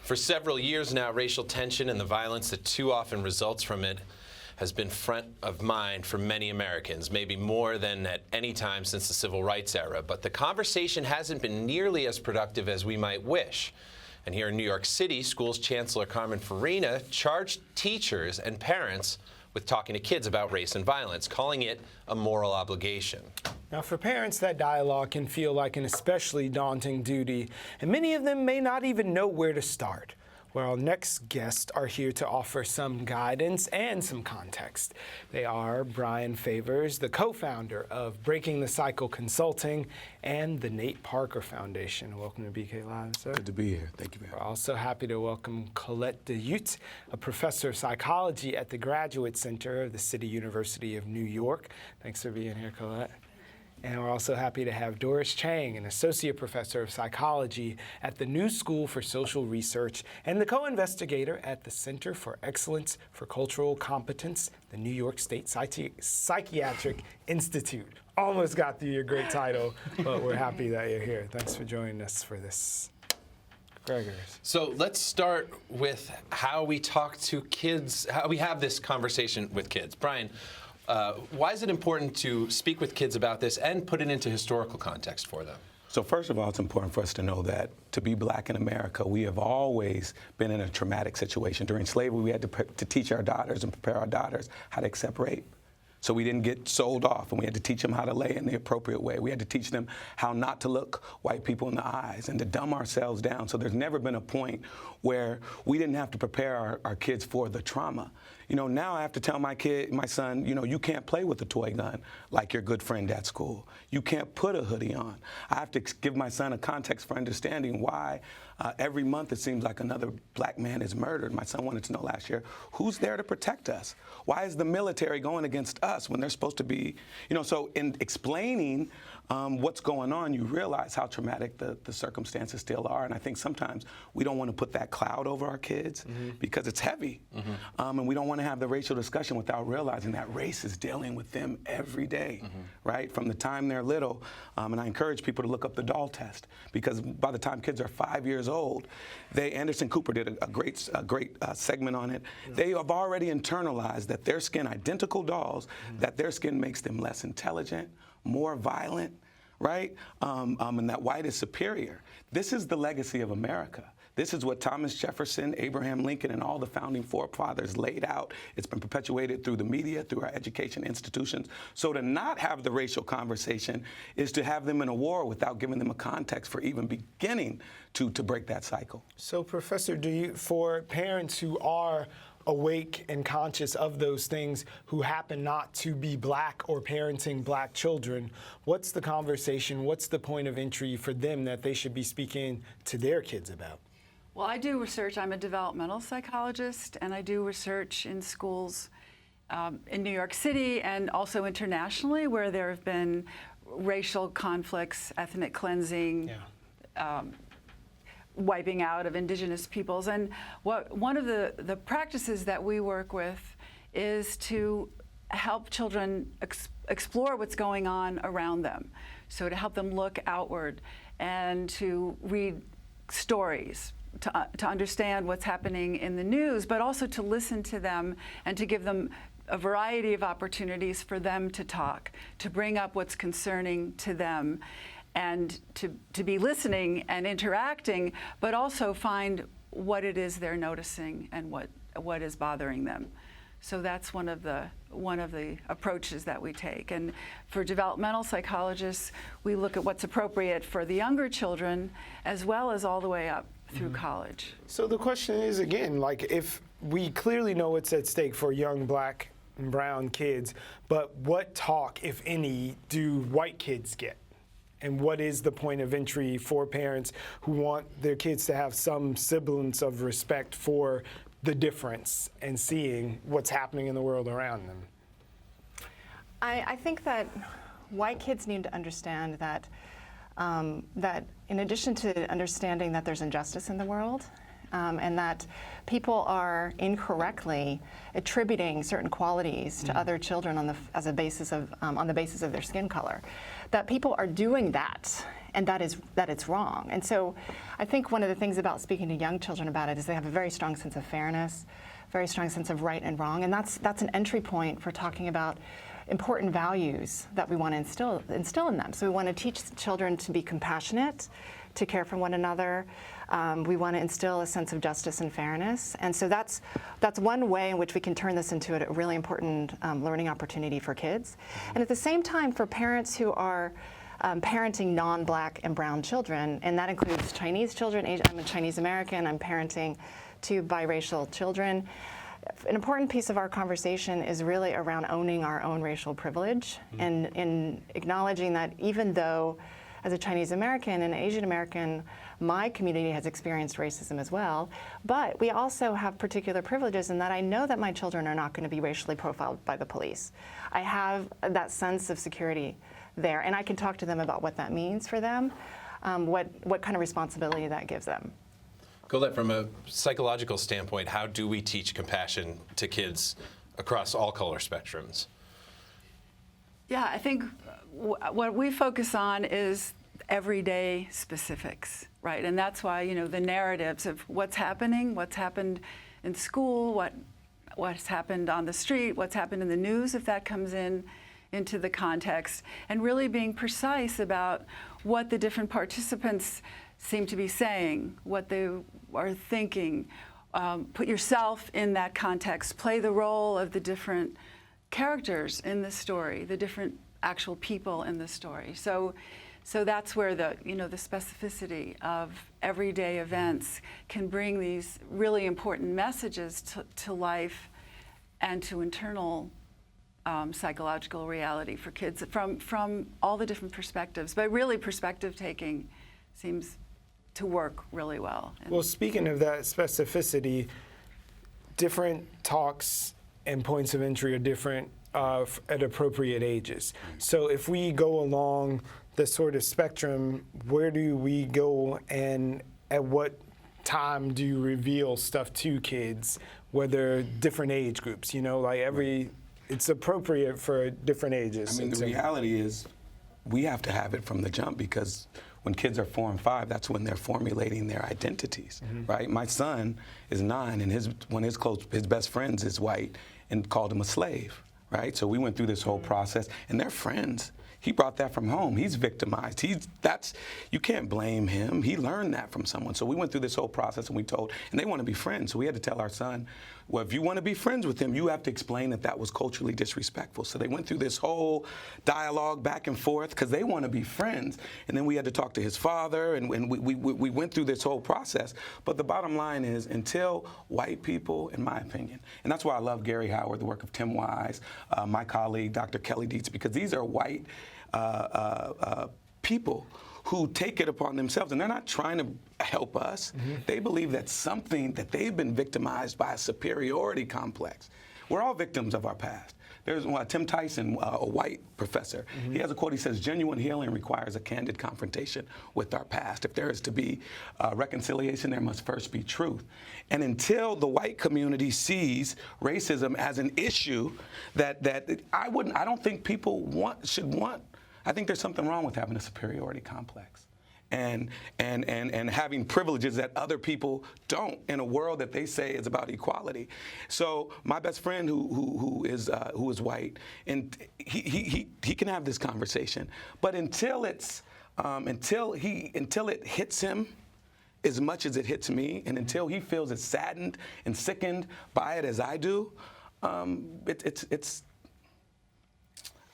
For several years now, racial tension and the violence that too often results from it has been front of mind for many Americans, maybe more than at any time since the civil rights era. But the conversation hasn't been nearly as productive as we might wish. And here in New York City, schools Chancellor Carmen Farina charged teachers and parents with talking to kids about race and violence, calling it a moral obligation. Now, for parents, that dialogue can feel like an especially daunting duty, and many of them may not even know where to start. Well, our next guests are here to offer some guidance and some context. They are Brian Favors, the co-founder of Breaking the Cycle Consulting and the Nate Parker Foundation. Welcome to BK Live, sir. Good to be here. Thank you very much. We're also happy to welcome Colette Daiute, a professor of psychology at the Graduate Center of the City University of New York. Thanks for being here, Colette. And we're also happy to have Doris Chang, an associate professor of psychology at the New School for Social Research and the co-investigator at the Center for Excellence for Cultural Competence, the New York State Psychiatric Institute. Almost got through your great title, but we're happy that you're here. Thanks for joining us for this. Gregors. So let's start with how we talk to kids, how we have this conversation with kids. Brian, why is it important to speak with kids about this and put it into historical context for them? So first of all, it's important for us to know that to be black in America, we have always been in a traumatic situation. During slavery, we had to teach our daughters and prepare our daughters how to accept rape. So we didn't get sold off, and we had to teach them how to lay in the appropriate way. We had to teach them how not to look white people in the eyes and to dumb ourselves down. So there's never been a point where we didn't have to prepare our kids for the trauma. You know, now I have to tell my son, you know, you can't play with a toy gun like your good friend at school. You can't put a hoodie on. I have to give my son a context for understanding why every month it seems like another black man is murdered. My son wanted to know last year, who's there to protect us? Why is the military going against us when they're supposed to be, you know, so in explaining what's going on, you realize how traumatic the circumstances still are. And I think sometimes we don't want to put that cloud over our kids because it's heavy. And we don't want to have the racial discussion without realizing that race is dealing with them every day, right? From the time they're little. And I encourage people to look up the doll test, because by the time kids are 5 years old, Anderson Cooper did a great segment on it. They have already internalized that their skin, identical dolls, that their skin makes them less intelligent, more violent, right? And that white is superior. This is the legacy of America. This is what Thomas Jefferson, Abraham Lincoln, and all the founding forefathers laid out. It's been perpetuated through the media, through our education institutions. So to not have the racial conversation is to have them in a war without giving them a context for even beginning to break that cycle. So, Professor, for parents who are awake and conscious of those things, who happen not to be black or parenting black children, what's the conversation, what's the point of entry for them that they should be speaking to their kids about? Well, I do research. I'm a developmental psychologist, and I do research in schools in New York City and also internationally, where there have been racial conflicts, ethnic cleansing, wiping out of indigenous peoples. And one of the practices that we work with is to help children explore what's going on around them. So to help them look outward and to read stories, to understand what's happening in the news, but also to listen to them and to give them a variety of opportunities for them to talk, to bring up what's concerning to them, and to be listening and interacting, but also find what it is they're noticing and what is bothering them. So that's one of the approaches that we take. And for developmental psychologists, we look at what's appropriate for the younger children as well as all the way up through college. So the question is, again, like, if we clearly know what's at stake for young black and brown kids, but what talk, if any, do white kids get? And what is the point of entry for parents who want their kids to have some semblance of respect for the difference and seeing what's happening in the world around them? I think that white kids need to understand that that in addition to understanding that there's injustice in the world, and that people are incorrectly attributing certain qualities to other children on the basis of their skin color, that people are doing that and that it's wrong. And so I think one of the things about speaking to young children about it is they have a very strong sense of fairness, very strong sense of right and wrong, and that's an entry point for talking about important values that we want to instill in them. So we want to teach children to be compassionate, to care for one another. We want to instill a sense of justice and fairness. And so that's one way in which we can turn this into a really important learning opportunity for kids. And at the same time, for parents who are parenting non-Black and brown children, and that includes Chinese children. I'm a Chinese American. I'm parenting 2 biracial children. An important piece of our conversation is really around owning our own racial privilege and in acknowledging that even though as a Chinese American and Asian American, my community has experienced racism as well, but we also have particular privileges in that I know that my children are not going to be racially profiled by the police. I have that sense of security there, and I can talk to them about what that means for them, what kind of responsibility that gives them. Colette, from a psychological standpoint, how do we teach compassion to kids across all color spectrums? Yeah, I think what we focus on is everyday specifics, right? And that's why, the narratives of what's happened in school, what's happened on the street, what's happened in the news, if that comes into the context, and really being precise about what the different participants seem to be saying, what they are thinking. Put yourself in that context. Play the role of the different characters in the story, the different actual people in the story. So that's where the specificity of everyday events can bring these really important messages to life and to internal psychological reality for kids from all the different perspectives. But really, perspective taking seems to work really well. Well, speaking of that specificity, different talks and points of entry are different at appropriate ages. So if we go along the sort of spectrum, where do we go and at what time do you reveal stuff to kids, whether different age groups, it's appropriate for different ages. I mean, the reality is we have to have it from the jump because when kids are 4 and 5, that's when they're formulating their identities, right? My son is 9, and one of his best friends is white and called him a slave, right? So we went through this whole process, and they're friends. He brought that from home. He's victimized. You can't blame him. He learned that from someone. So we went through this whole process, and and they want to be friends. So we had to tell our son, well, if you want to be friends with him, you have to explain that was culturally disrespectful. So they went through this whole dialogue back and forth because they want to be friends. And then we had to talk to his father, and we went through this whole process. But the bottom line is, until white people, in my opinion, and that's why I love Gary Howard, the work of Tim Wise, my colleague, Dr. Kelly Dietz, because these are white people who take it upon themselves, and they're not trying to help us. They believe that they've been victimized by a superiority complex. We're all victims of our past. There's Tim Tyson, a white professor. He has a quote. He says, "Genuine healing requires a candid confrontation with our past. If there is to be reconciliation, there must first be truth." And until the white community sees racism as an issue that I don't think people should want. I think there's something wrong with having a superiority complex and having privileges that other people don't in a world that they say is about equality. So my best friend who is white, and he can have this conversation, but until it hits him as much as it hits me, and until he feels as saddened and sickened by it as I do,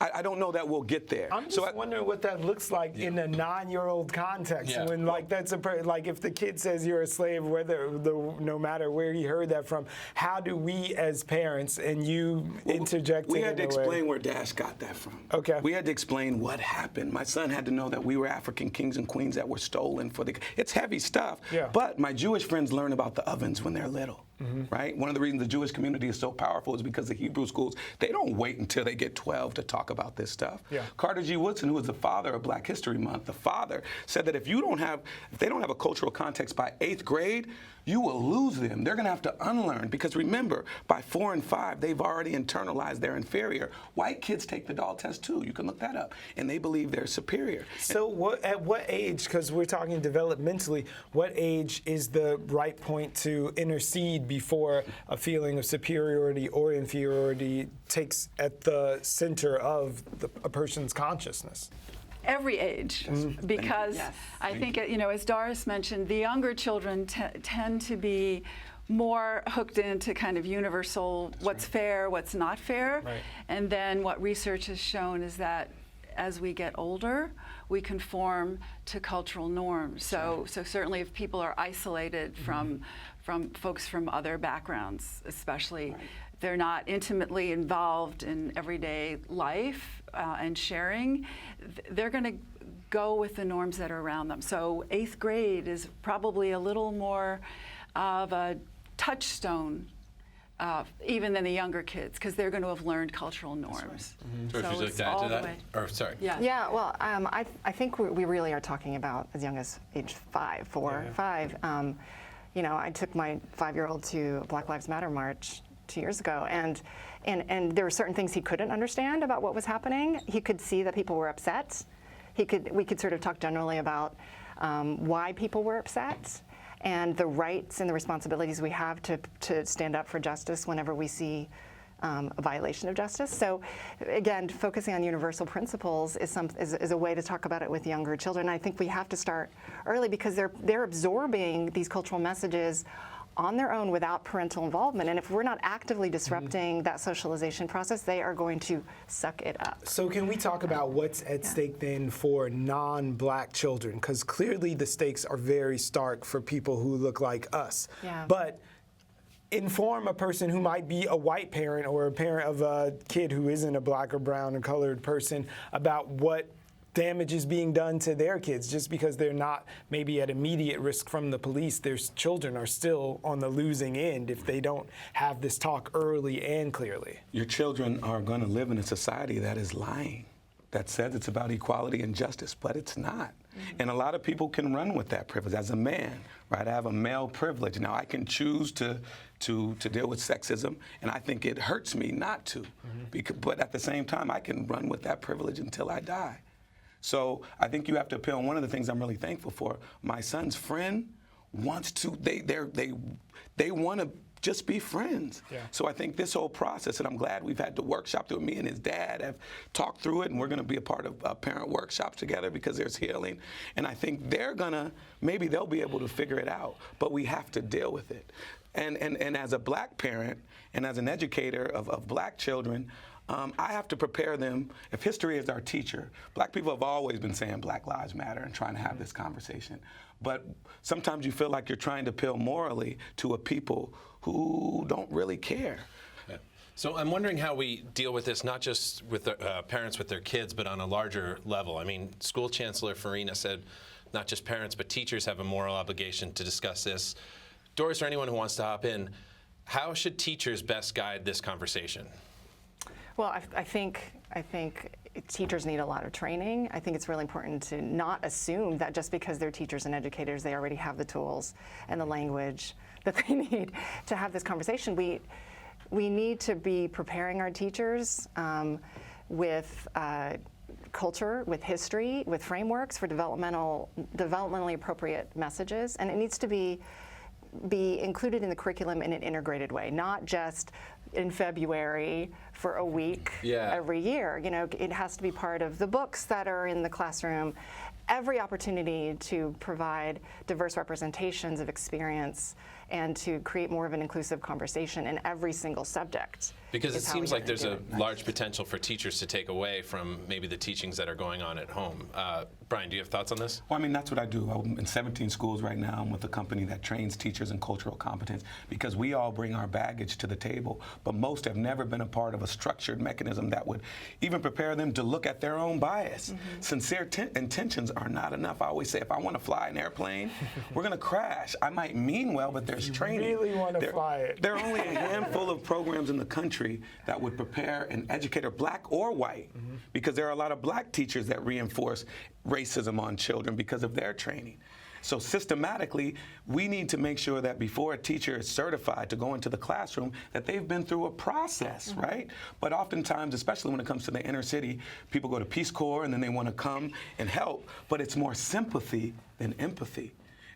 I don't know that we'll get there. I'm just wondering what that looks like in a 9-year-old context. Yeah. When if the kid says you're a slave, no matter where he heard that from, how do we as parents and you interject? We had to explain where Dash got that from. Okay. We had to explain what happened. My son had to know that we were African kings and queens that were stolen it's heavy stuff. Yeah. But my Jewish friends learn about the ovens when they're little. Right? One of the reasons the Jewish community is so powerful is because the Hebrew schools, they don't wait until they get 12 to talk about this stuff. Yeah. Carter G. Woodson, who was the father of Black History Month, the father said that if they don't have a cultural context by 8th grade, you will lose them. They're going to have to unlearn, because remember, by 4 and 5, they've already internalized their inferior. White kids take the doll test too. You can look that up, and they believe they're superior. So at what age, because we're talking developmentally, what age is the right point to intercede before a feeling of superiority or inferiority takes at the center of a person's consciousness? Every age, because I think, as Doris mentioned, the younger children tend to be more hooked into kind of universal what's fair, what's not fair. Right. And then what research has shown is that as we get older, we conform to cultural norms. So certainly if people are isolated from folks from other backgrounds, especially, they're not intimately involved in everyday life and sharing, they're going to go with the norms that are around them. So 8th grade is probably a little more of a touchstone even than the younger kids, because they're going to have learned cultural norms. Doris, would you like to add to that? Or, sorry. Yeah, well, I think we really are talking about as young as age 5, 4, 5. I took my 5-year-old to Black Lives Matter march 2 years ago, and there were certain things he couldn't understand about what was happening. He could see that people were upset. We could sort of talk generally about why people were upset, and the rights and the responsibilities we have to stand up for justice whenever we see a violation of justice. So again, focusing on universal principles is a way to talk about it with younger children. I think we have to start early, because they're absorbing these cultural messages on their own without parental involvement. And if we're not actively disrupting that socialization process, they are going to suck it up. So can we talk about what's at stake then for non-Black children? Because clearly the stakes are very stark for people who look like us. Yeah. But inform a person who might be a white parent or a parent of a kid who isn't a Black or brown or colored person about what damage is being done to their kids. Just because they're not maybe at immediate risk from the police, their children are still on the losing end if they don't have this talk early and clearly. Your children are going to live in a society that is lying, that says it's about equality and justice, but it's not. And a lot of people can run with that privilege. As a man, right, I have a male privilege. Now, I can choose to deal with sexism, and I think it hurts me not to. But at the same time, I can run with that privilege until I die. So I think you have to appeal. And one of the things I'm really thankful for, my son's friend wants to, they want to just be friends. Yeah. So I think this whole process, and I'm glad we've had the workshop through, me and his dad have talked through it, and we're going to be a part of parent workshops together because there's healing. And I think maybe they'll be able to figure it out, but we have to deal with it. And as a Black parent and as an educator of Black children, I have to prepare them. If history is our teacher, Black people have always been saying Black Lives Matter and trying to have this conversation. But sometimes you feel like you're trying to appeal morally to a people who don't really care. Yeah. So I'm wondering how we deal with this, not just with parents with their kids, but on a larger level. I mean, School Chancellor Farina said not just parents, but teachers have a moral obligation to discuss this. Doris, or anyone who wants to hop in, how should teachers best guide this conversation? Well, I think teachers need a lot of training. I think it's really important to not assume that just because they're teachers and educators, they already have the tools and the language that they need to have this conversation. We need to be preparing our teachers with culture, with history, with frameworks for developmentally appropriate messages, and it needs to be included in the curriculum in an integrated way, not just in February for a week every year. It has to be part of the books that are in the classroom. Every opportunity to provide diverse representations of experience and to create more of an inclusive conversation in every single subject. Because it seems like there's a large potential for teachers to take away from maybe the teachings that are going on at home. Brian, do you have thoughts on this? Well, I mean, that's what I do. I'm in 17 schools right now. I'm with a company that trains teachers in cultural competence, because we all bring our baggage to the table, but most have never been a part of a structured mechanism that would even prepare them to look at their own bias. Sincere intentions are not enough. I always say, if I want to fly an airplane, we're going to crash. I might mean well, but there's training. You really want to fly it. There are only a handful of programs in the country that would prepare an educator, Black or white, because there are a lot of Black teachers that reinforce racism on children because of their training. So systematically, we need to make sure that before a teacher is certified to go into the classroom, that they've been through a process, right? But oftentimes, especially when it comes to the inner city, people go to Peace Corps and then they want to come and help, but it's more sympathy than empathy.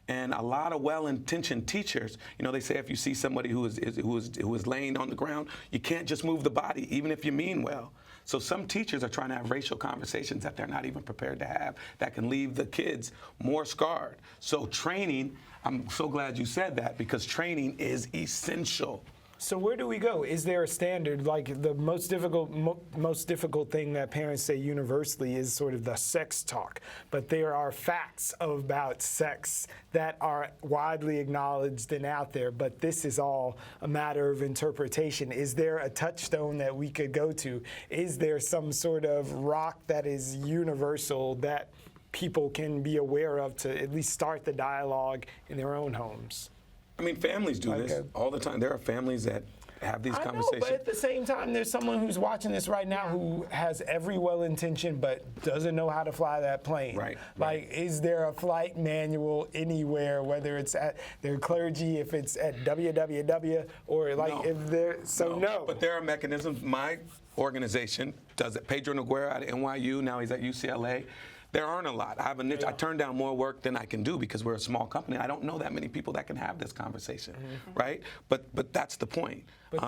And a lot of well-intentioned teachers, you know, they say if you see somebody who is laying on the ground, you can't just move the body, even if you mean well. So some teachers are trying to have racial conversations that they're not even prepared to have that can leave the kids more scarred. So training, I'm so glad you said that, because training is essential. So where do we go? Is there a standard? Like the most difficult thing that parents say universally is sort of the sex talk. But there are facts about sex that are widely acknowledged and out there. But this is all a matter of interpretation. Is there a touchstone that we could go to? Is there some sort of rock that is universal that people can be aware of to at least start the dialogue in their own homes? I mean, families do this all the time. There are families that have these conversations. I know, but at the same time, there's someone who's watching this right now who has every well-intention but doesn't know how to fly that plane. Right. Like, is there a flight manual anywhere, whether it's at their clergy, if it's at WWW, or like No. if there, so no. But there are mechanisms. My organization does it. Pedro Noguera out of NYU, now he's at UCLA. There aren't a lot. I have a niche. I turn down more work than I can do because we're a small company. I don't know that many people that can have this conversation, right? But that's the point.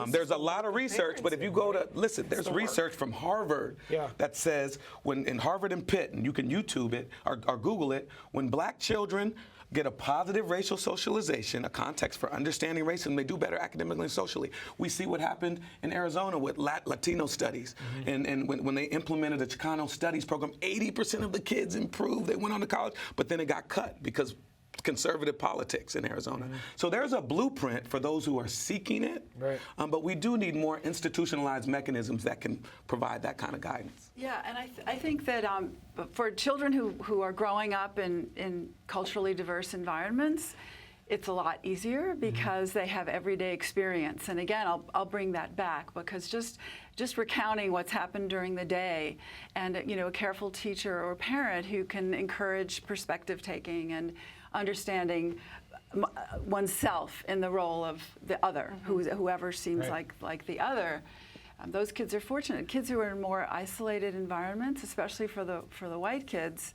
There's a lot of research, but if you go to, listen, there's research from Harvard that says when in Harvard and Pitt, and you can YouTube it or Google it, when black children get a positive racial socialization, a context for understanding racism, they do better academically and socially. We see what happened in Arizona with Latino studies. And when they implemented the Chicano studies program, 80% of the kids improved. They went on to college, but then it got cut because conservative politics in Arizona. So there's a blueprint for those who are seeking it, but we do need more institutionalized mechanisms that can provide that kind of guidance. Yeah, and I think that for children who are growing up in culturally diverse environments, it's a lot easier because they have everyday experience. And again, I'll bring that back because just recounting what's happened during the day, and a careful teacher or parent who can encourage perspective taking and understanding oneself in the role of the other, whoever seems like the other. Those kids are fortunate. Kids who are in more isolated environments, especially for the white kids,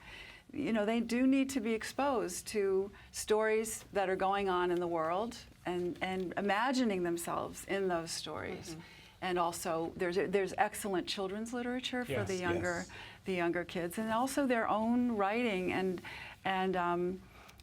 they do need to be exposed to stories that are going on in the world and imagining themselves in those stories. And also, there's excellent children's literature for the younger kids, and also their own writing and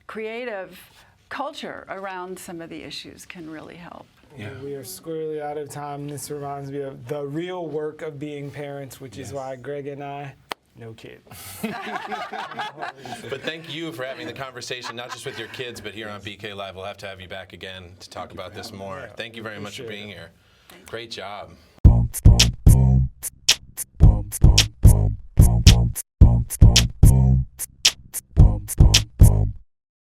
creative culture around some of the issues can really help. Yeah. We are squarely out of time. This reminds me of the real work of being parents, which is why Greg and I, no kids. But thank you for having the conversation, not just with your kids, but here on BK Live. We'll have to have you back again to talk about this more. Thank you very much for being here. Great job.